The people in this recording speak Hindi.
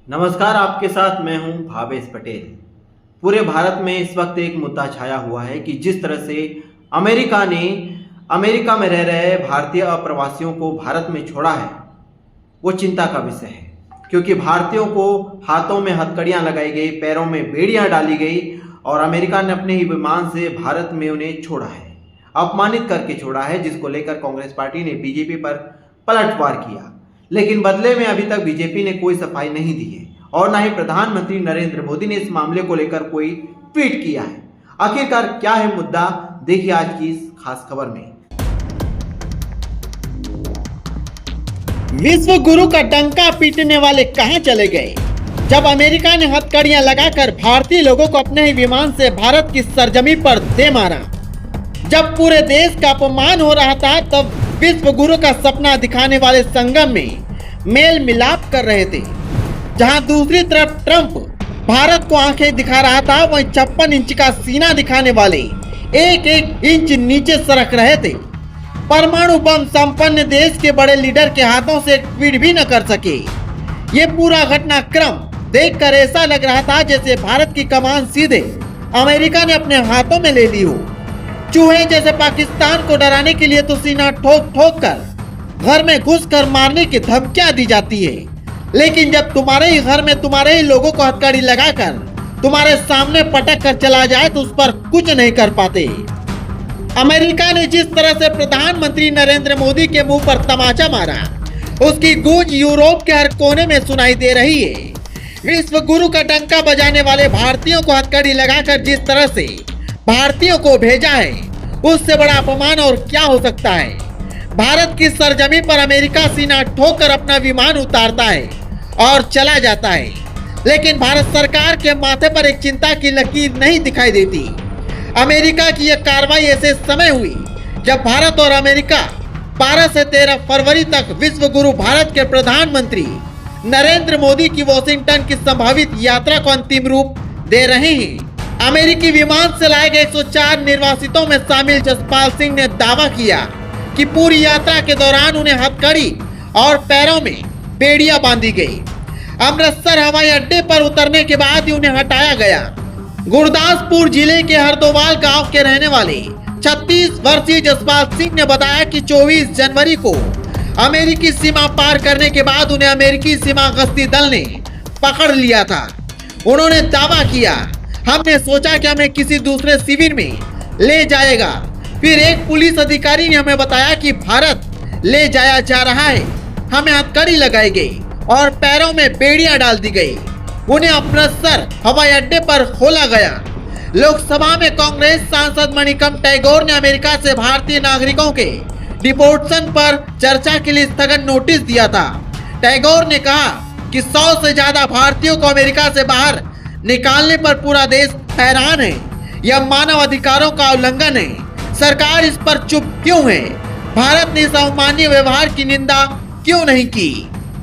नमस्कार, आपके साथ मैं हूं भावेश पटेल। पूरे भारत में इस वक्त एक मुद्दा छाया हुआ है कि जिस तरह से अमेरिका ने अमेरिका में रह रहे भारतीय अप्रवासियों को भारत में छोड़ा है, वो चिंता का विषय है। क्योंकि भारतीयों को हाथों में हथकड़ियां लगाई गई, पैरों में बेड़ियां डाली गई और अमेरिका ने अपने ही विमान से भारत में उन्हें छोड़ा है, अपमानित करके छोड़ा है, जिसको लेकर कांग्रेस पार्टी ने बीजेपी पर पलटवार किया। लेकिन बदले में अभी तक बीजेपी ने कोई सफाई नहीं दी है और ना ही प्रधानमंत्री नरेंद्र मोदी ने इस मामले को लेकर कोई ट्वीट किया है। आखिरकार क्या है मुद्दा, देखिए आज की इस खास खबर में। विश्व गुरु का डंका पीटने वाले कहां चले गए? जब अमेरिका ने हथकड़ियां लगाकर भारतीय लोगों को अपने ही विमान से भारत की सरजमी पर दे मारा, जब पूरे देश का अपमान हो रहा था, तब विश्व गुरु का सपना दिखाने वाले संगम में मेल मिलाप कर रहे थे। जहां दूसरी तरफ ट्रंप भारत को आंखें दिखा रहा था, वहीं 56 इंच का सीना दिखाने वाले एक एक इंच नीचे सरक रहे थे। परमाणु बम संपन्न देश के बड़े लीडर के हाथों से ट्वीट भी न कर सके। ये पूरा घटनाक्रम देखकर ऐसा लग रहा था जैसे भारत की कमान सीधे अमेरिका ने अपने हाथों में ले ली हो। चूहे जैसे पाकिस्तान को डराने के लिए तो सीना ठोक ठोक कर घर में घुसकर मारने की धमकियां दी जाती है, लेकिन जब तुम्हारे ही घर में तुम्हारे ही लोगों को हथकड़ी लगाकर तुम्हारे सामने पटक कर चला जाए तो उस पर कुछ नहीं कर पाते। अमेरिका ने जिस तरह से प्रधानमंत्री नरेंद्र मोदी के मुंह पर तमाचा मारा, उसकी गूंज यूरोप के हर कोने में सुनाई दे रही है। विश्व गुरु का डंका बजाने वाले भारतीयों को हथकड़ी लगाकर जिस तरह से भारतीयों को भेजा है, उससे बड़ा अपमान और क्या हो सकता है। भारत की सरजमी पर अमेरिका सीना ठोककर अपना विमान उतारता है और चला जाता है, लेकिन भारत सरकार के माथे पर एक चिंता की लकीर नहीं दिखाई देती। अमेरिका की यह कार्रवाई ऐसे समय हुई जब भारत और अमेरिका 12 से 13 फरवरी तक विश्व गुरु भारत के प्रधानमंत्री नरेंद्र मोदी की वॉशिंगटन की संभावित यात्रा को अंतिम रूप दे रहे हैं। अमेरिकी विमान से लाए गए 104 निर्वासितों में शामिल जसपाल सिंह ने दावा किया कि पूरी यात्रा के दौरान उन्हें हथकड़ी और पैरों में बेड़ियां बांधी गई। अमृतसर हवाई अड्डे पर उतरने के बाद ही उन्हें हटाया गया। गुरदासपुर जिले के हरदोवाल गांव के रहने वाले 36 वर्षीय जसपाल सिंह ने बताया कि 24 जनवरी को अमेरिकी सीमा पार करने के बाद उन्हें अमेरिकी सीमा गश्ती दल ने पकड़ लिया था। उन्होंने दावा किया, हमने सोचा कि हमें किसी दूसरे शिविर में ले जाएगा। फिर एक पुलिस अधिकारी ने हमें बताया कि भारत ले जाया जा रहा है। हमें हथकड़ी लगाई गई और पैरों में बेड़ियां डाल दी गई। उन्हें अमृतसर हवाई अड्डे पर खोला गया। लोकसभा में कांग्रेस सांसद मणिकम टैगोर ने अमेरिका से भारतीय नागरिकों के डिपोर्टेशन पर चर्चा के लिए स्थगन नोटिस दिया था। टैगोर ने कहा कि 100 से ज्यादा भारतीयों को अमेरिका से बाहर निकालने पर पूरा देश हैरान है। यह मानव अधिकारों का उल्लंघन है। सरकार इस पर चुप क्यों है? भारत ने इस अवमाननीय व्यवहार की निंदा क्यों नहीं की?